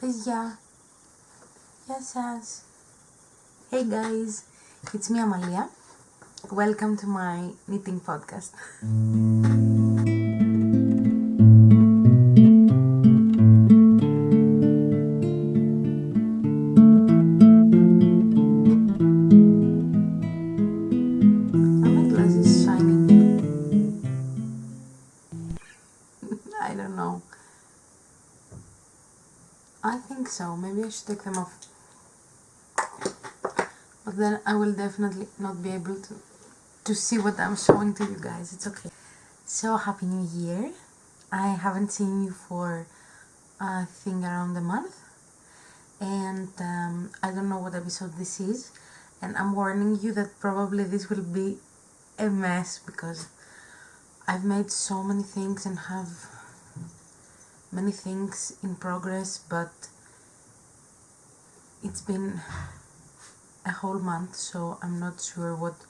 Yeah. Yes. Hey guys, it's me Amalia. Welcome to my knitting podcast. Are my glasses shining? I don't know. I think so. Maybe I should take them off. But then I will definitely not be able to see what I'm showing to you guys. It's okay. So happy new year. I haven't seen you for I think around a month. And I don't know what episode this is. And I'm warning you that probably this will be a mess because I've made so many things and have many things in progress, but it's been a whole month, so I'm not sure what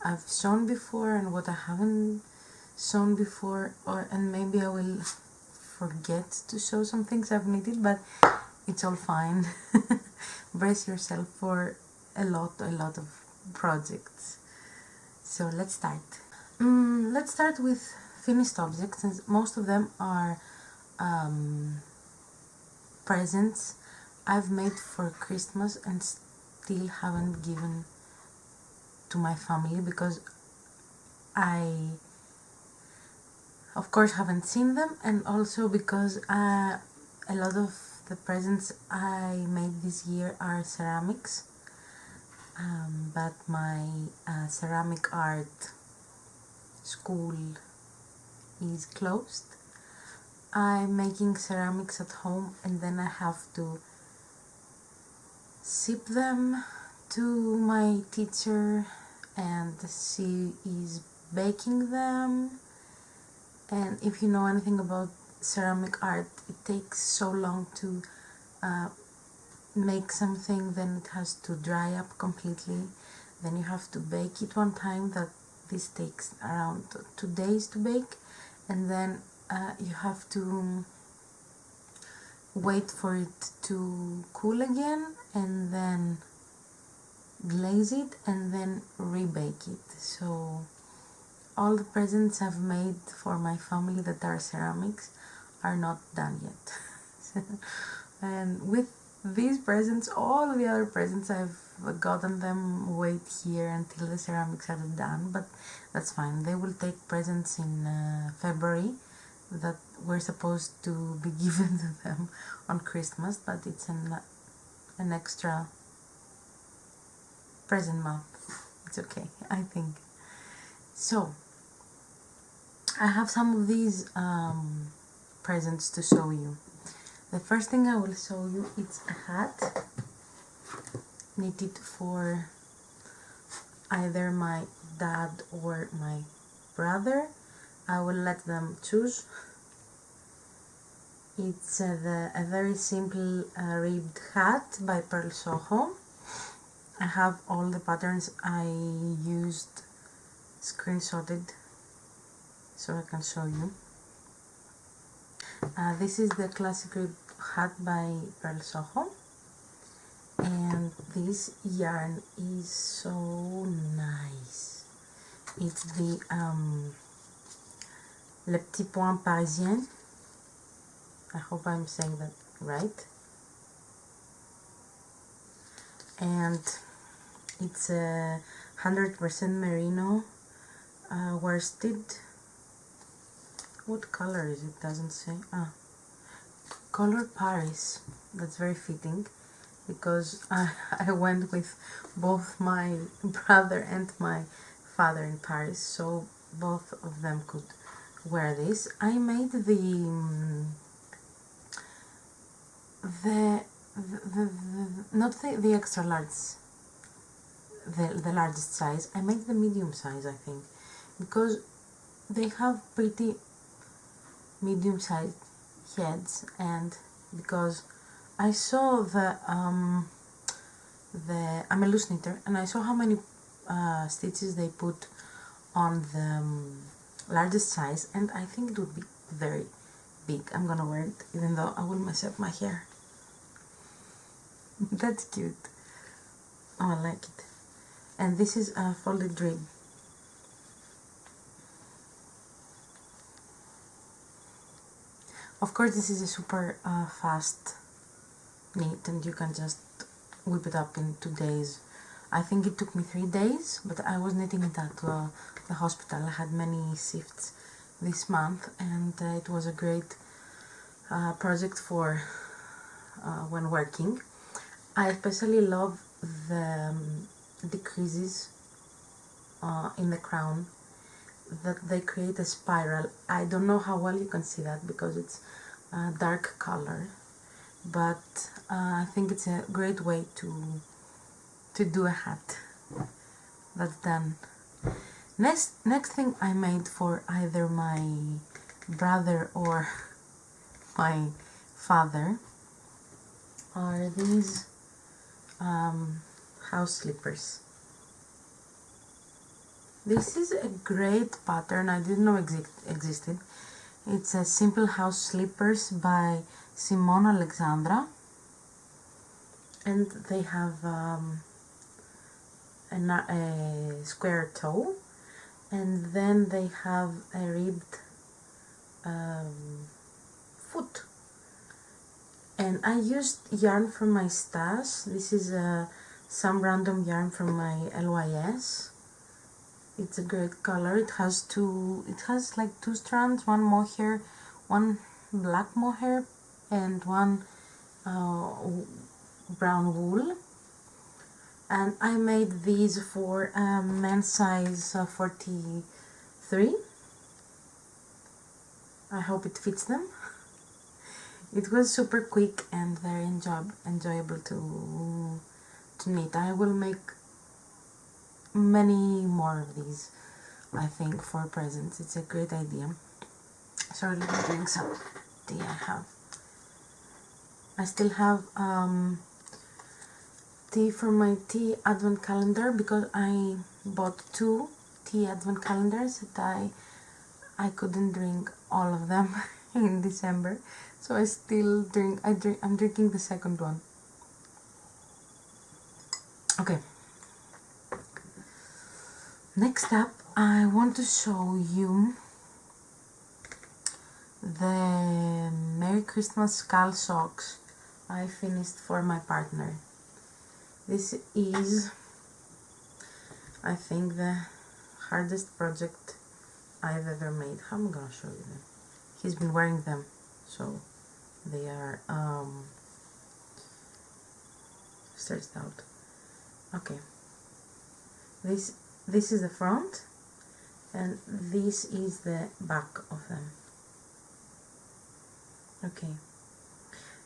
I've sewn before and what I haven't sewn before, and maybe I will forget to sew some things I've knitted, but it's all fine. Brace yourself for a lot of projects. So let's start. Let's start with finished objects, since most of them are presents I've made for Christmas and still haven't given to my family because I of course haven't seen them, and also because a lot of the presents I made this year are ceramics, but my ceramic art school is closed. I'm making ceramics at home and then I have to ship them to my teacher, and she is baking them. And if you know anything about ceramic art, it takes so long to make something, then it has to dry up completely, then you have to bake it one time. That this takes around 2 days to bake, and then you have to wait for it to cool again and then glaze it and then rebake it. So all the presents I've made for my family that are ceramics are not done yet. And with these presents, all the other presents I've gotten them wait here until the ceramics are done, but that's fine. They will take presents in February that were supposed to be given to them on Christmas, but it's an extra present month. It's okay, I think. So I have some of these presents to show you. The first thing I will show you is a hat knitted for either my dad or my brother. I will let them choose. It's a very simple ribbed hat by Pearl Soho. I have all the patterns I used screenshotted so I can show you. This is the classic ribbed hat by Pearl Soho, and this yarn is so nice. It's the Le Petit Point Parisien. I hope I'm saying that right. And it's a 100% merino worsted. What color is it? Doesn't say. Color Paris. That's very fitting because I went with both my brother and my father in Paris, so both of them could wear this. I made the not the extra large, the largest size. I made the medium size, I think, because they have pretty medium sized heads, and because I saw I'm a loose knitter, and I saw how many stitches they put on the largest size, and I think it would be very big. I'm gonna wear it even though I will mess up my hair. That's cute. Oh, I like it. And this is a folded rib. Of course, this is a super fast knit, and you can just whip it up in 2 days. I think it took me 3 days, but I was knitting it at the hospital. I had many shifts this month, and it was a great project for when working. I especially love the decreases in the crown, that they create a spiral. I don't know how well you can see that because it's a dark color, but I think it's a great way to do a hat. That's done. Next thing I made for either my brother or my father are these house slippers. This is a great pattern, I didn't know existed. It's a Simple House Slippers by Simone Alexandra, and they have a square toe, and then they have a ribbed foot. And I used yarn from my stash. This is some random yarn from my LYS. It's a great color. It has like 2 strands, one mohair, one black mohair, and one brown wool. And I made these for men's size 43. I hope it fits them. It was super quick and very enjoyable to knit. I will make many more of these, I think, for presents. It's a great idea. Sorry, let me drink some tea. I still have tea from my tea advent calendar, because I bought 2 tea advent calendars that I couldn't drink all of them in December, so I'm drinking the second one. Okay. Next up, I want to show you the Merry Christmas Cowl socks I finished for my partner. This is, I think, the hardest project I've ever made. I'm gonna show you them. He's been wearing them, so they are stretched out. Okay. This is the front, and this is the back of them. Okay.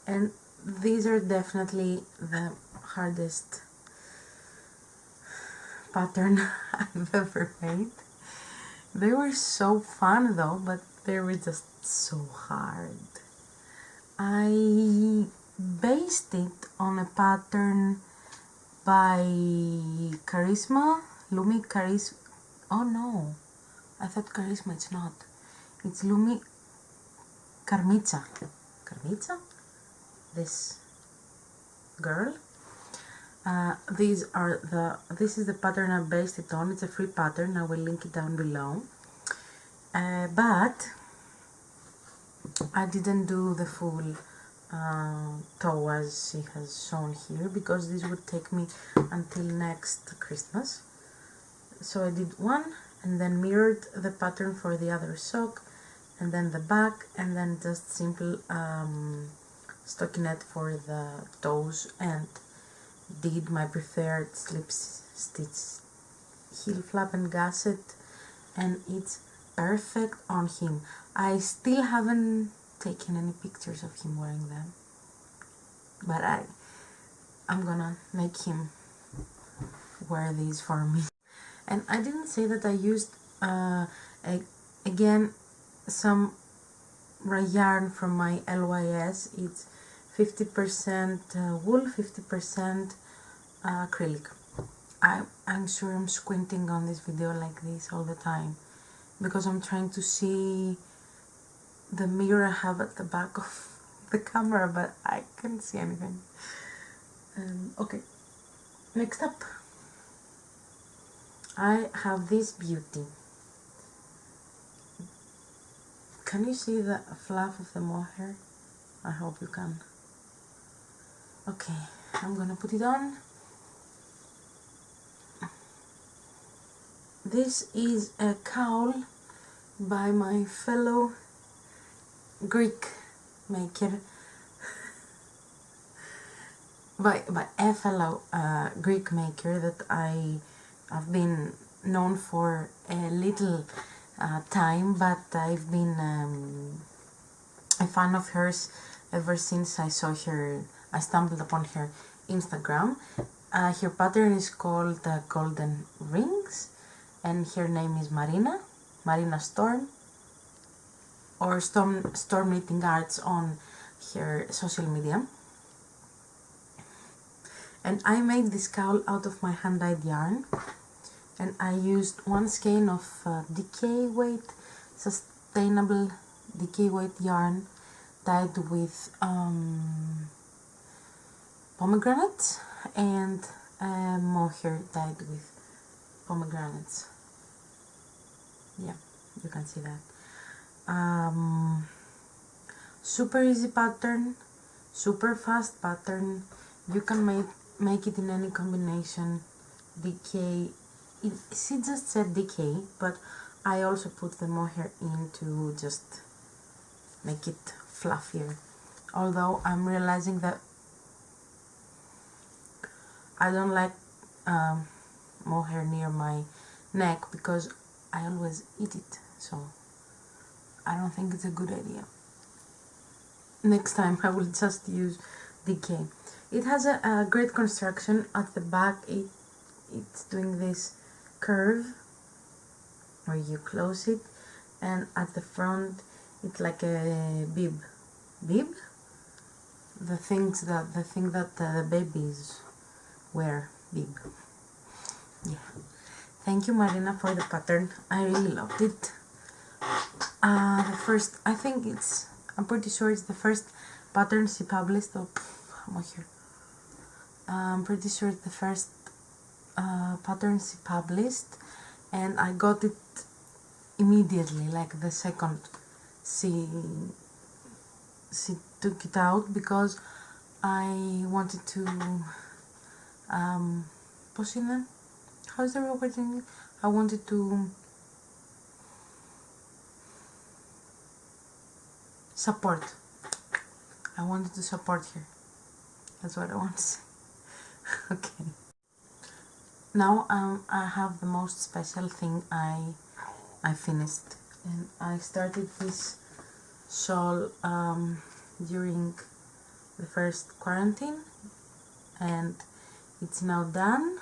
And these are definitely the hardest pattern I've ever made. They were so fun though, but they were just so hard. I based it on a pattern by Lumi Charisma. Oh no, I thought Charisma, it's not. It's Lumi Karmitsa. Karmitsa? This girl. This is the pattern I based it on. It's a free pattern. I will link it down below. But I didn't do the full toe as she has shown here, because this would take me until next Christmas. So I did one and then mirrored the pattern for the other sock, and then the back, and then just simple stockinette for the toes, and did my preferred slip stitch heel flap and gusset, and it's perfect on him. I still haven't taken any pictures of him wearing them, but I'm gonna make him wear these for me. And I didn't say that I used again some yarn from my LYS. It's 50% wool, 50% acrylic. I'm sure I'm squinting on this video like this all the time, because I'm trying to see the mirror I have at the back of the camera, but I can't see anything. Okay, next up, I have this beauty. Can you see the fluff of the mohair? I hope you can. Okay, I'm gonna put it on. This is a cowl by my fellow Greek maker, by a fellow Greek maker that I've been known for a little time, but I've been a fan of hers ever since I stumbled upon her Instagram. Her pattern is called Golden Rings, and her name is Marina Storm, or Storm Knitting Arts on her social media. And I made this cowl out of my hand-dyed yarn, and I used one skein of decay weight, sustainable decay weight yarn dyed with pomegranates, and mohair dyed with pomegranates. Yeah, you can see that. Super easy pattern, super fast pattern. You can make it in any combination. Decay, she just said decay, but I also put the mohair in to just make it fluffier. Although I'm realizing that I don't like mohair near my neck because I always eat it, so I don't think it's a good idea. Next time I will just use decay. It has a great construction. At the back it's doing this curve where you close it, and at the front it's like a bib, the thing that the babies wear, bib. Yeah, thank you Marina for the pattern. I really loved it. I'm pretty sure it's the first pattern she published. I'm pretty sure it's the first pattern she published, and I got it immediately, like the second she took it out, because I wanted to how's the real word in English? I wanted to support. I wanted to support her. That's what I want to say. Okay. Now I have the most special thing I finished, and I started this shawl during the first quarantine, and it's now done.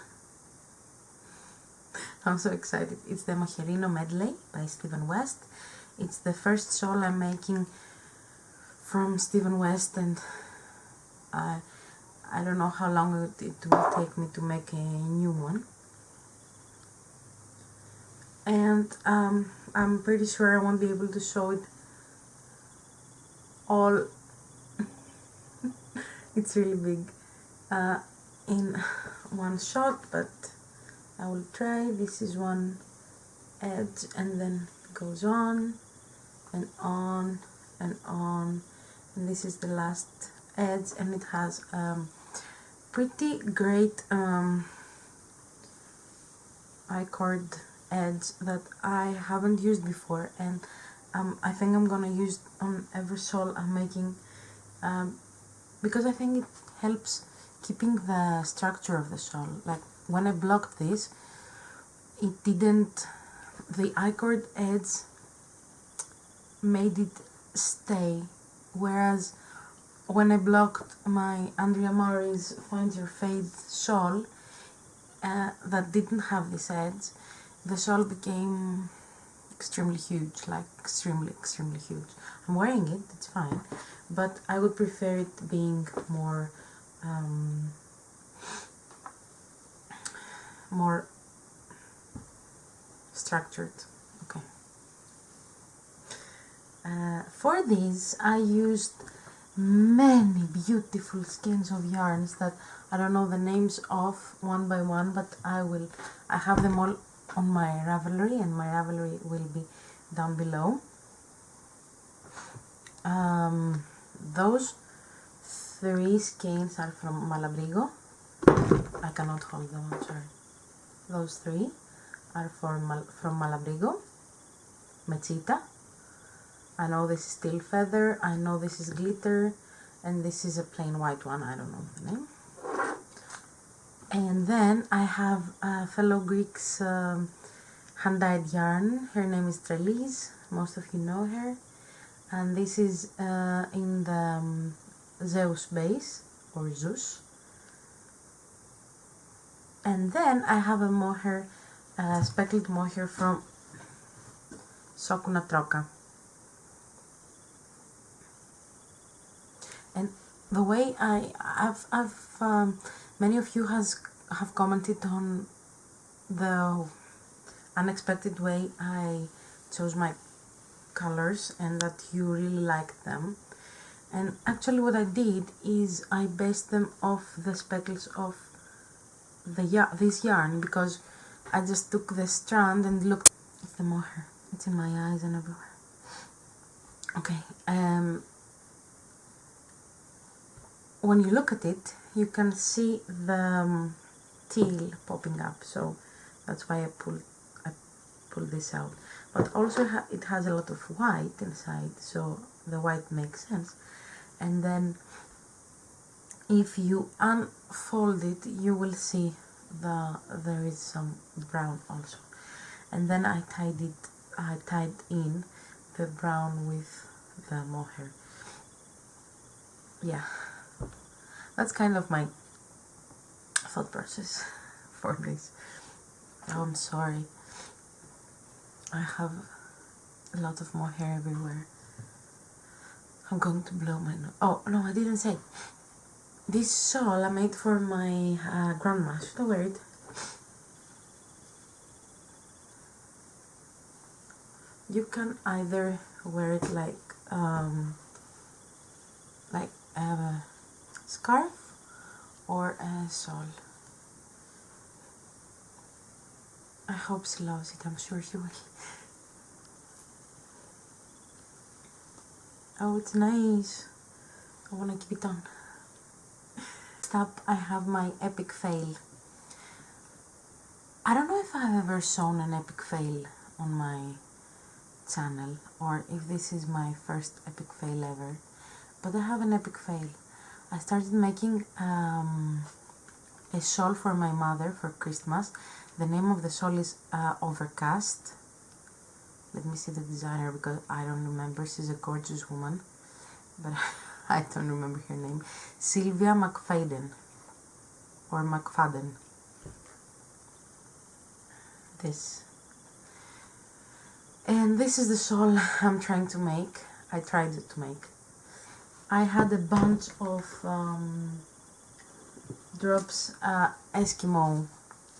I'm so excited. It's the MOHAIRINO Medley by Stephen West. It's the first shawl I'm making from Stephen West, and I don't know how long it will take me to make a new one. And I'm pretty sure I won't be able to show it all. It's really big in one shot, but I will try. This is one edge, and then it goes on and on and on, and this is the last edge, and it has pretty great I-cord edge that I haven't used before, and I think I'm gonna use on every shawl I'm making, because I think it helps keeping the structure of the shawl. Like when I blocked this, the I-cord edge made it stay, whereas when I blocked my Andrea Murray's Find Your Fade shawl that didn't have this edge, the shawl became extremely huge, like extremely huge. I'm wearing it, it's fine, but I would prefer it being more structured. Okay. For these I used many beautiful skeins of yarns that I don't know the names of one by one, but I have them all on my Ravelry, and my Ravelry will be down below. Those 3 skeins are from Malabrigo. I cannot hold them, I'm sorry. Those 3 are from Malabrigo. Mechita. I know this is steel feather, I know this is glitter, and this is a plain white one, I don't know the name. And then I have a fellow Greek's hand-dyed yarn. Her name is Trelise, most of you know her. And this is in the Zeus base, or Zeus. And then I have a mohair, speckled mohair from Sokuna Troka. And the way I've many of you have commented on the unexpected way I chose my colors and that you really liked them. And actually what I did is I based them off the speckles of this yarn, because I just took the strand and looked at the mohair. It's in my eyes and everywhere. Okay, when you look at it, you can see the teal popping up, so that's why I pulled this out. But also it has a lot of white inside, so the white makes sense. And then if you unfold it, you will see there is some brown also. And then I tied in the brown with the mohair. Yeah, that's kind of my thought process for this. Oh, I'm sorry. I have a lot of mohair everywhere. I'm going to blow my nose. Oh, no, I didn't say. This shawl I made for my grandma. Should I wear it? You can either wear it like a scarf or a shawl. I hope she loves it. I'm sure she will. Oh, it's nice. I want to keep it on. Next up, I have my epic fail. I don't know if I've ever shown an epic fail on my channel, or if this is my first epic fail ever, but I have an epic fail. I started making a shawl for my mother for Christmas. The name of the shawl is OVERCAST. Let me see the designer, because I don't remember. She's a gorgeous woman, but I don't remember her name. Sylvia McFadden or McFadden. This. And this is the shawl I'm trying to make. I tried to make. I had a bunch of drops Eskimo,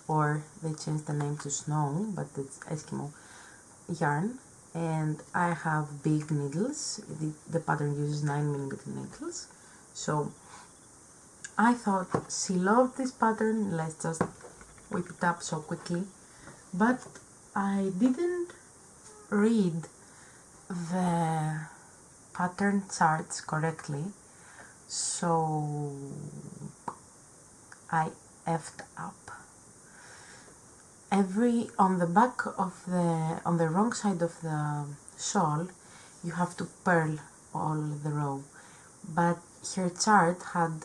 or they changed the name to Snow, but it's Eskimo yarn, and I have big needles. The pattern uses 9mm needles, so I thought she loved this pattern, let's just whip it up so quickly. But I didn't read the pattern charts correctly, so I effed up. On the back of on the wrong side of the shawl, you have to purl all the row, but her chart had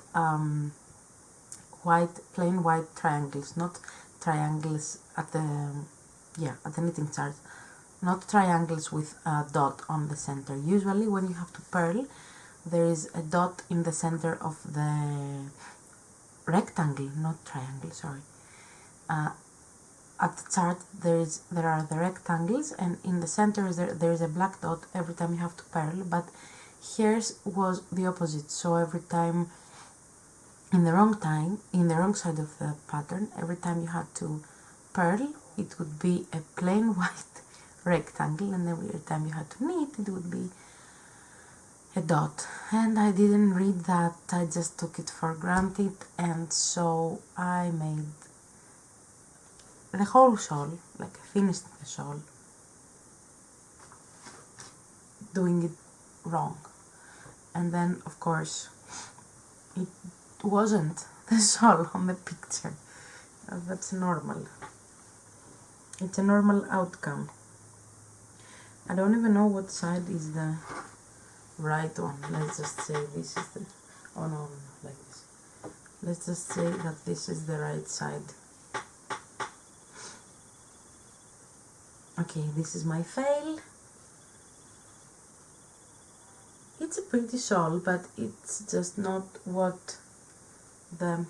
plain white triangles, not triangles at the knitting chart, not triangles with a dot on the center. Usually when you have to purl, there is a dot in the center of the rectangle, not triangle, sorry. At the chart there are the rectangles, and in the center there is a black dot every time you have to purl, but hers was the opposite. So every time in the wrong side of the pattern, every time you had to purl, it would be a plain white rectangle, and every time you had to knit, it would be a dot, and I didn't read that. I just took it for granted, and so I made the whole shawl, like I finished the shawl, doing it wrong. And then of course it wasn't the shawl on the picture. That's normal. It's a normal outcome. I don't even know what side is the right one. Let's just say this is the... oh no, like this. Let's just say that this is the right side. Okay, this is my fail. It's a pretty shawl, but it's just not what the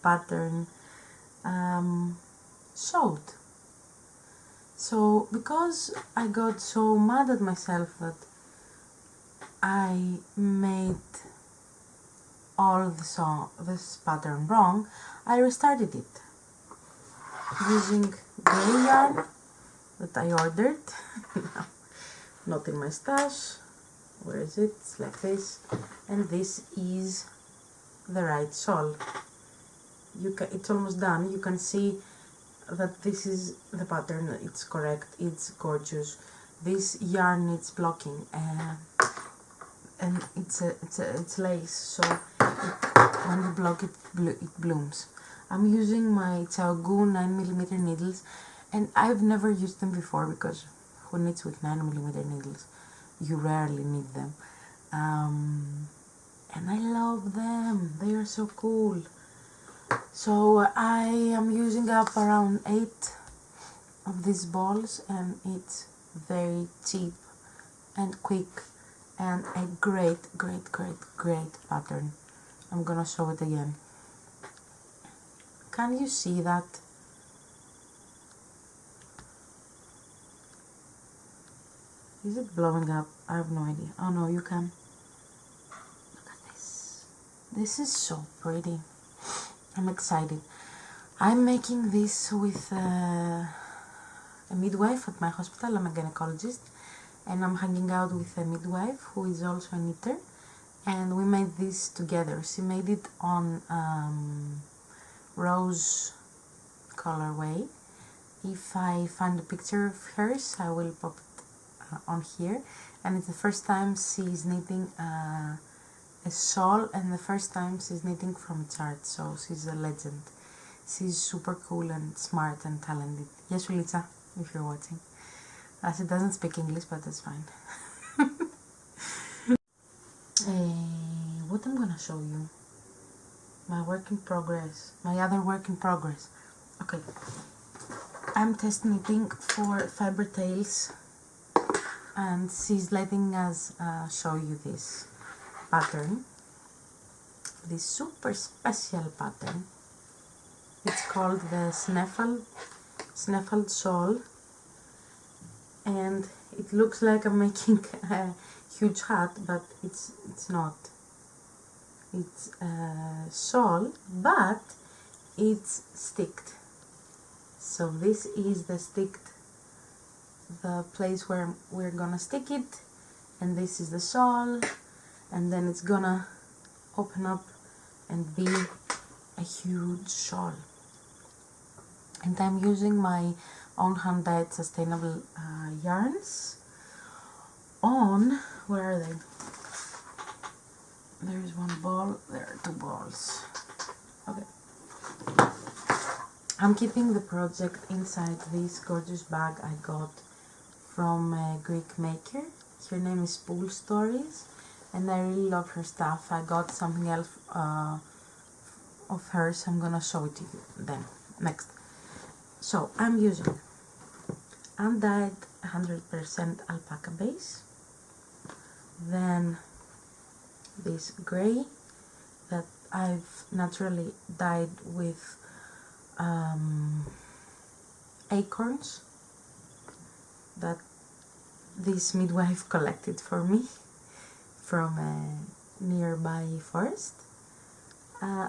pattern showed. So because I got so mad at myself that I made all this pattern wrong, I restarted it using grey yarn that I ordered. Not in my stash. Where is it? It's like this, and this is the right shawl. It's almost done. You can see that this is the pattern. It's correct. It's gorgeous. This yarn needs blocking, and it's lace. So when you block it, it blooms. I'm using my Gu 9mm needles, and I've never used them before because who knits with 9mm needles? You rarely need them, and I love them. They are so cool. So I am using up around 8 of these balls, and it's very cheap and quick and a great pattern. I'm gonna show it again. Can you see that? Is it blowing up? I have no idea. Oh no, you can. Look at this. This is so pretty. I'm excited. I'm making this with a midwife at my hospital. I'm a gynecologist, and I'm hanging out with a midwife who is also a knitter, and we made this together. She made it on rose colorway. If I find a picture of hers, I will pop it on here. And it's the first time she's knitting a shawl, and the first time she's knitting from a chart, so she's a legend. She's super cool and smart and talented. Yes, Ulitsa, if you're watching. She doesn't speak English, but that's fine. What I'm gonna show you, my work in progress, my other work in progress. Okay, I'm test knitting for Fiber Tales, and she's letting us show you this pattern, this super special pattern. It's called the Snaffled Shawl, and it looks like I'm making a huge hat, but it's not. It's a shawl, but it's sticked. So this is the sticked, the place where we're gonna stick it, and this is the shawl, and then it's gonna open up and be a huge shawl. And I'm using my own hand-dyed sustainable yarns on, where are they? There is one ball, there are 2 balls. Okay. I'm keeping the project inside this gorgeous bag I got from a Greek maker. Her name is Pool Stories, and I really love her stuff. I got something else of hers. I'm gonna show it to you then next. So I'm using undyed 100% alpaca base, then this grey that I've naturally dyed with acorns that this midwife collected for me from a nearby forest.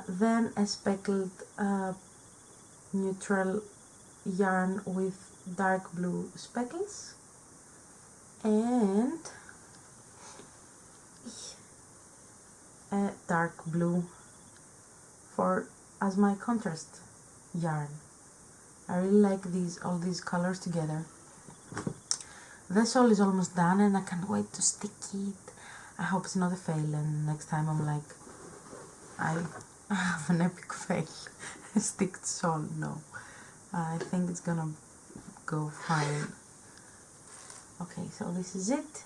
Then a speckled neutral yarn with dark blue speckles, and a dark blue as my contrast yarn. I really like all these colors together. The shawl is almost done and I can't wait to stick it. I hope it's not a fail and next time I'm like, I have an epic fail. Stick to shawl. No, I think it's gonna go fine. Okay, so this is it.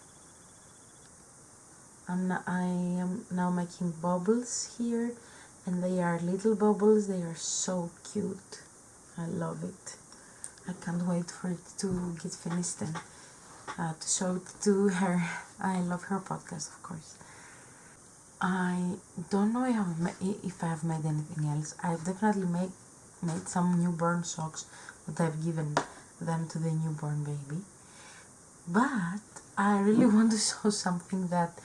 I am now making bubbles here, and they are little bubbles. They are so cute. I love it. I can't wait for it to get finished and to show it to her. I love her podcast, of course. I don't know if I have made anything else. I've definitely made some newborn socks that I've given them to the newborn baby. But I really want to show something that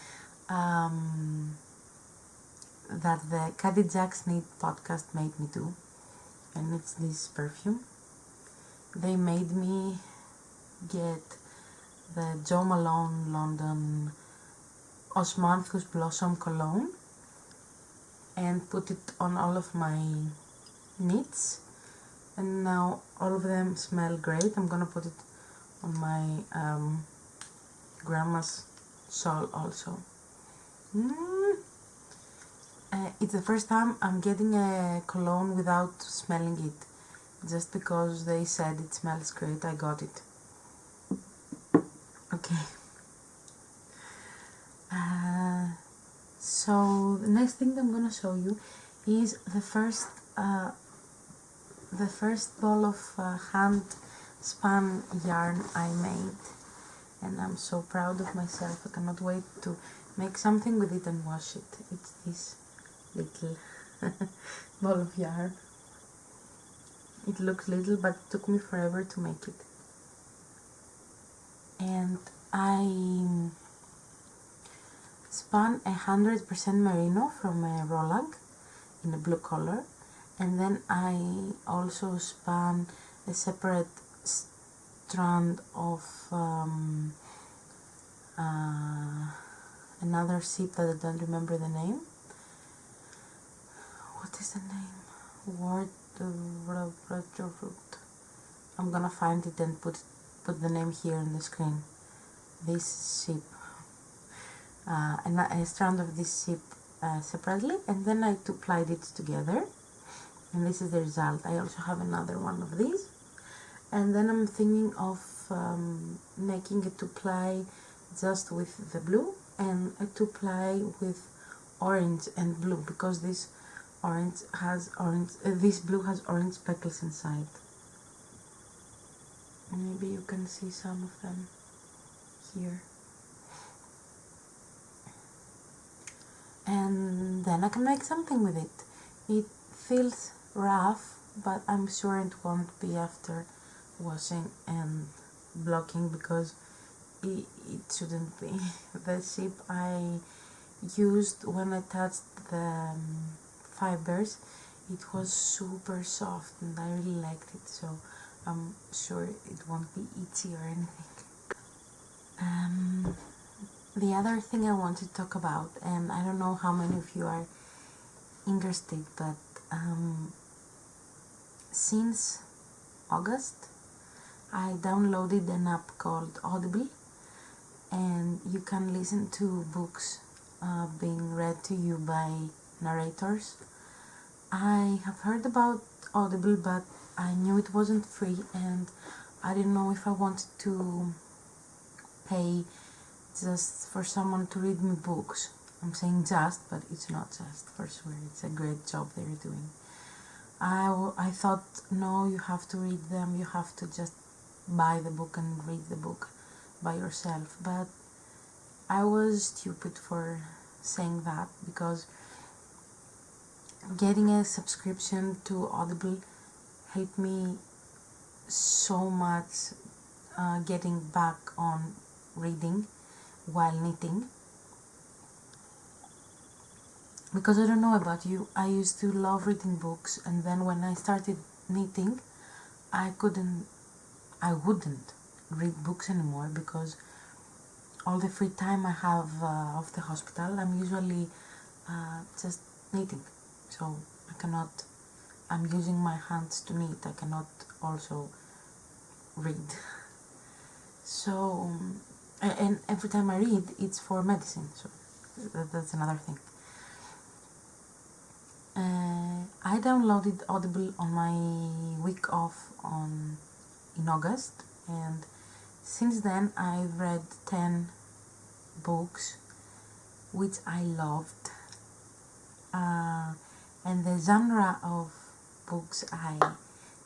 the Caddy Jack's Knit podcast made me do, and it's this perfume. They made me get the Jo Malone London Osmanthus Blossom Cologne and put it on all of my knits, and now all of them smell great. I'm gonna put it on my grandma's shawl also. It's the first time I'm getting a cologne without smelling it. Just because they said it smells great, I got it. Okay. So the next thing that I'm gonna show you is the first ball of hand-spun yarn I made, and I'm so proud of myself. I cannot wait to make something with it and wash it. It's this little ball of yarn. It looks little, but it took me forever to make it. And I spun 100% merino from a Rolag in a blue color, and then I also spun a separate strand of another sheep that I don't remember the name. What is the name? I'm gonna find it and put the name here on the screen. This sheep, and a strand of this sheep separately, and then I two-plied it together, and this is the result. I also have another one of these, and then I'm thinking of making a two-ply just with the blue and a two-ply with orange and blue, because this blue has orange speckles inside. Maybe you can see some of them here. And then I can make something with it. It feels rough, but I'm sure it won't be after washing and blocking, because it shouldn't be. The sheep I used when I touched the fibers, it was super soft and I really liked it, so I'm sure it won't be itchy or anything. The other thing I want to talk about, and I don't know how many of you are interested, but since August I downloaded an app called Audible, and you can listen to books being read to you by narrators. I have heard about Audible, but I knew it wasn't free, and I didn't know if I wanted to pay just for someone to read me books. I'm saying just, but it's not just, for sure. It's a great job they're doing. I thought, no, you have to read them, you have to just buy the book and read the book by yourself. But I was stupid for saying that, because getting a subscription to Audible helped me so much getting back on reading while knitting. Because I don't know about you, I used to love reading books, and then when I started knitting, I wouldn't read books anymore, because all the free time I have off the hospital, I'm usually just knitting. So I'm using my hands to knit. I cannot also read. So, and every time I read, it's for medicine. So that's another thing. I downloaded Audible on my week off in August, and since then I've read 10 books which I loved, and the genre of books I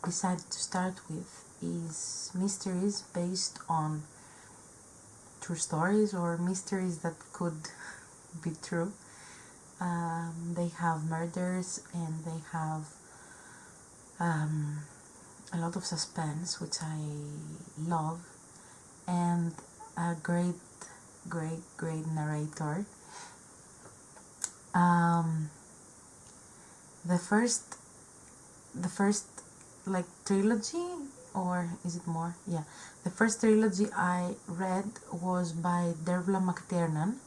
decided to start with is mysteries based on true stories or mysteries that could be true. They have murders and they have a lot of suspense, which I love, and a great narrator. The first like trilogy, or is it more? Yeah, the first trilogy I read was by Dervla McTiernan,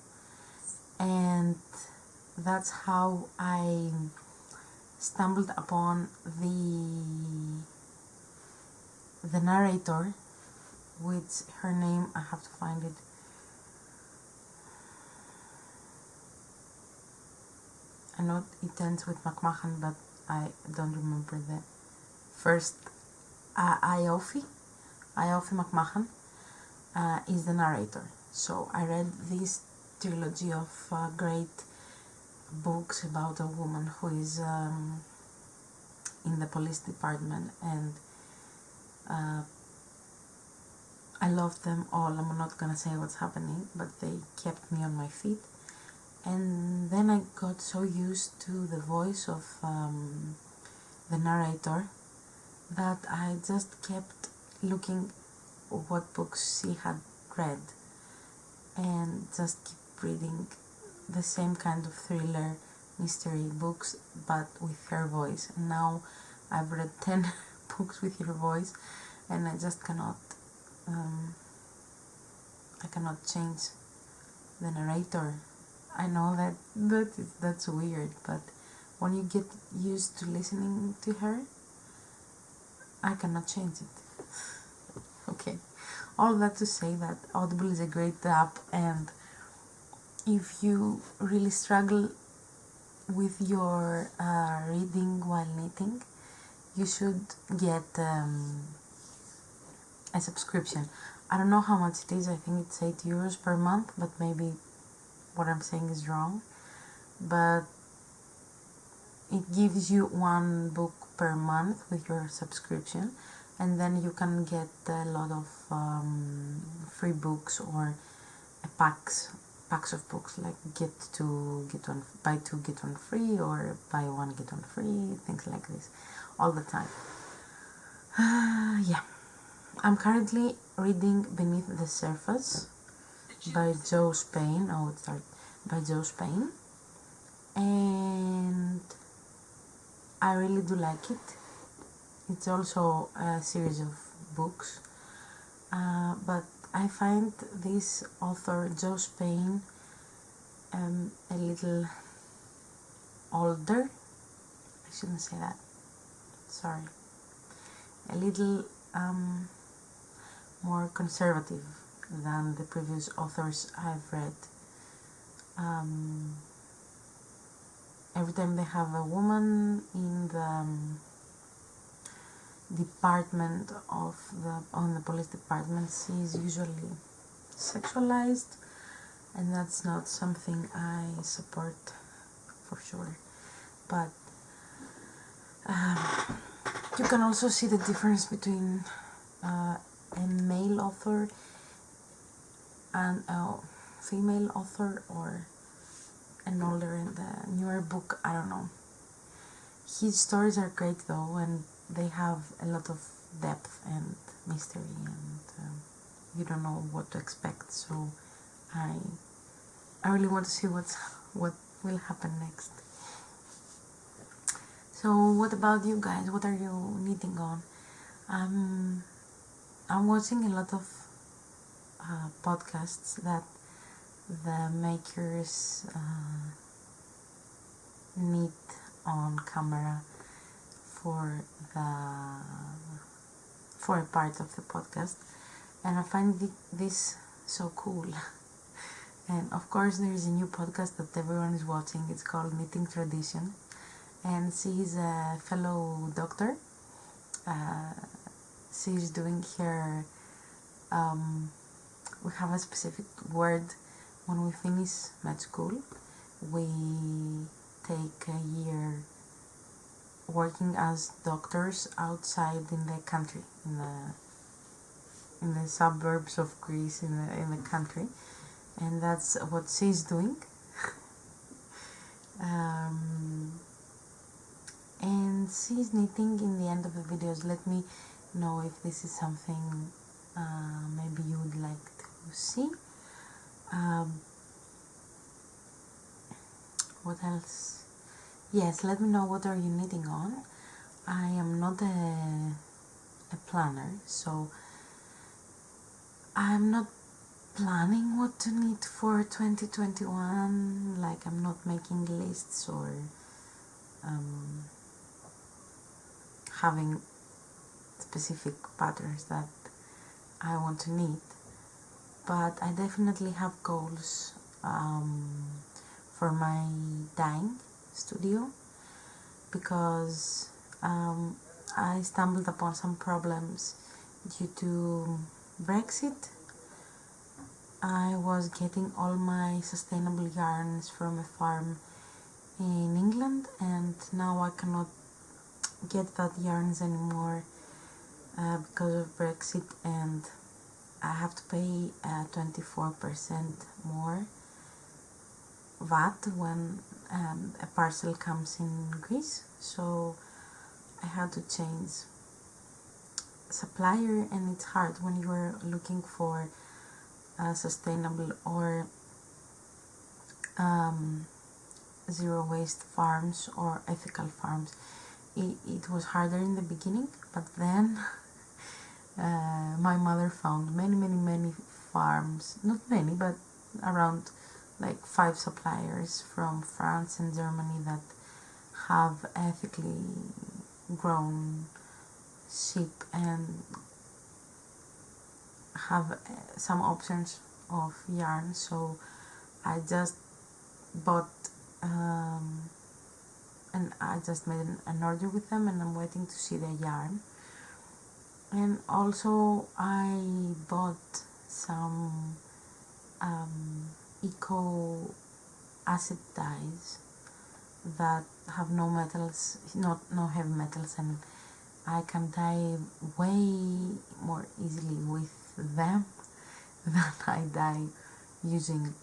and that's how I stumbled upon the narrator, which her name, I have to find it. I know it ends with McMahon, but I don't remember the first. Iofi McMahon is the narrator. So I read this trilogy of great books about a woman who is in the police department, and I loved them all. I'm not gonna say what's happening, but they kept me on my feet. And then I got so used to the voice of the narrator that I just kept looking what books she had read and just keep reading the same kind of thriller mystery books but with her voice. And now I've read 10 books with her voice, and I just cannot change the narrator. I know that's weird, but when you get used to listening to her, I cannot change it. Okay, all that to say that Audible is a great app, and if you really struggle with your reading while knitting, you should get a subscription. I don't know how much it is. I think it's €8 per month, but maybe what I'm saying is wrong. But it gives you one book per month with your subscription, and then you can get a lot of free books or packs of books, like buy two get one free, or buy one get one free, things like this, all the time. Yeah, I'm currently reading Beneath the Surface by Joe Spain. By Joe Spain, and I really do like it. It's also a series of books, but I find this author, Joe Spain, a little older. I shouldn't say that. Sorry. A little more conservative than the previous authors I've read. Every time they have a woman in the department on the police department, she is usually sexualized, and that's not something I support for sure. But you can also see the difference between a male author and a female author, or an older and a newer book. I don't know. His stories are great though, and they have a lot of depth and mystery, and you don't know what to expect. So I really want to see what will happen next. So what about you guys? What are you knitting on? I'm watching a lot of podcasts that the makers knit on camera for a part of the podcast, and I find this so cool. And of course there is a new podcast that everyone is watching. It's called Knitting Tradition, and she's a fellow doctor. She's doing her we have a specific word when we finish med school. We take a year working as doctors outside in the country, in the suburbs of Greece, in the country, and that's what she's doing. And she's knitting in the end of the videos. Let me know if this is something maybe you would like to see. What else? Yes, let me know what are you knitting on. I am not a planner, so I'm not planning what to knit for 2021. Like, I'm not making lists or having specific patterns that I want to knit, but I definitely have goals for my dyeing studio, because I stumbled upon some problems due to Brexit. I was getting all my sustainable yarns from a farm in England, and now I cannot get that yarns anymore because of Brexit, and I have to pay 24% more VAT when a parcel comes in Greece, so I had to change supplier, and it's hard when you are looking for sustainable or zero waste farms or ethical farms. It was harder in the beginning, but then my mother found many farms, not many, but around like 5 suppliers from France and Germany that have ethically grown sheep and have some options of yarn. So I just bought and I just made an order with them, and I'm waiting to see the yarn. And also I bought some eco acid dyes that have no metals, no heavy metals, and I can dye way more easily with them than I dye using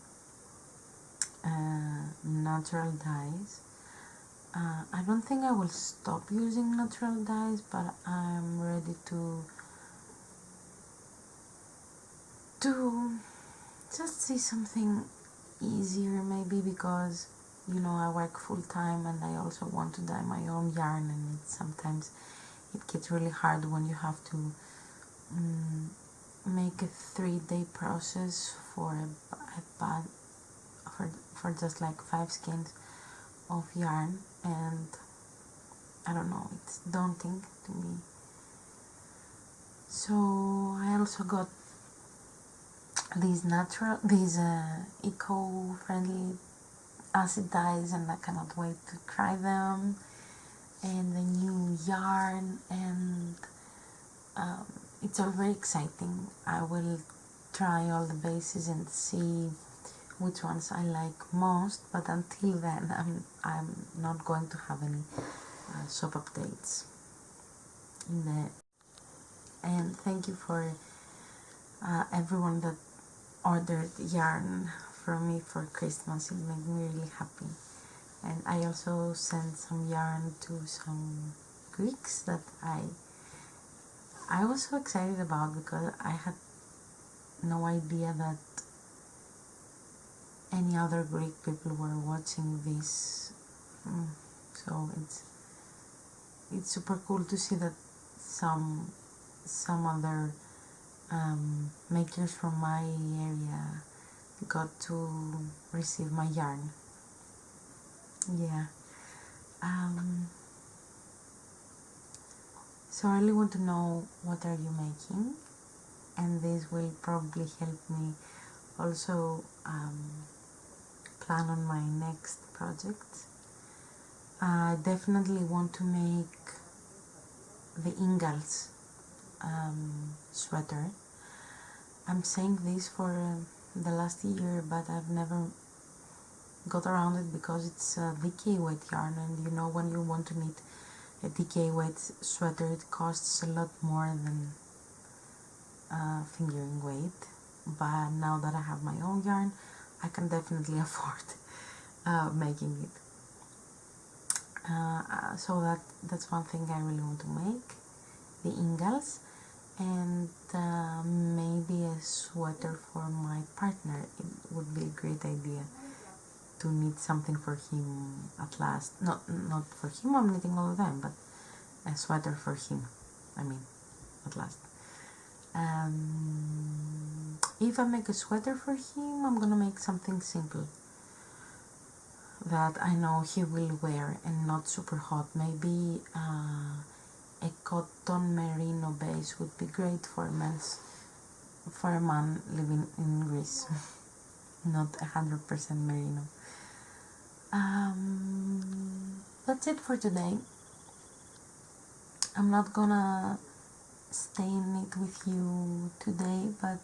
natural dyes. I don't think I will stop using natural dyes, but I'm ready to just see something easier, maybe, because I work full time and I also want to dye my own yarn, and sometimes it gets really hard when you have to make a 3-day process for for just like 5 skeins of yarn, and I don't know, it's daunting to me. So I also got these eco-friendly acid dyes, and I cannot wait to try them, and the new yarn, and it's all very exciting. I will try all the bases and see which ones I like most, but until then I'm not going to have any shop updates and thank you for everyone that ordered yarn from me for Christmas. It made me really happy, and I also sent some yarn to some Greeks that I was so excited about, because I had no idea that any other Greek people were watching this. So it's super cool to see that some other makers from my area got to receive my yarn. Yeah, So I really want to know what are you making, and this will probably help me also plan on my next project. I definitely want to make the Ingalls sweater. I'm saying this for the last year, but I've never got around it because it's a DK weight yarn, and you know when you want to knit a DK weight sweater, it costs a lot more than fingering weight. But now that I have my own yarn, I can definitely afford making it. So that's one thing I really want to make, the Ingalls, and maybe a sweater for my partner. It would be a great idea to knit something for him at last. Not for him, I'm knitting all the time, but a sweater for him, at last. If I make a sweater for him, I'm gonna make something simple that I know he will wear and not super hot. Maybe a cotton merino base would be great for a man living in Greece. Not 100% merino. That's it for today. I'm not gonna stay in it with you today, but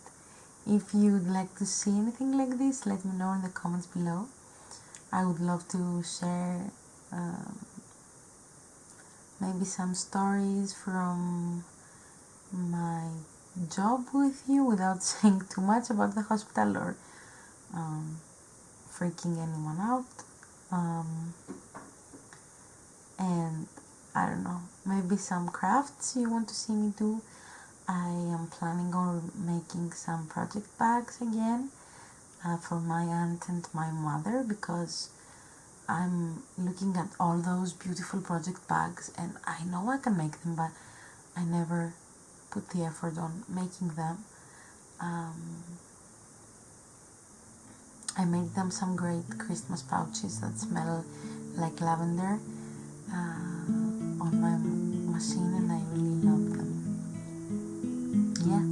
if you'd like to see anything like this, let me know in the comments below. I would love to share maybe some stories from my job with you without saying too much about the hospital or freaking anyone out. And I don't know, maybe some crafts you want to see me do. I am planning on making some project bags again for my aunt and my mother, because I'm looking at all those beautiful project bags and I know I can make them, but I never put the effort on making them. I made them some great Christmas pouches that smell like lavender on my machine, and I really love them. Yeah.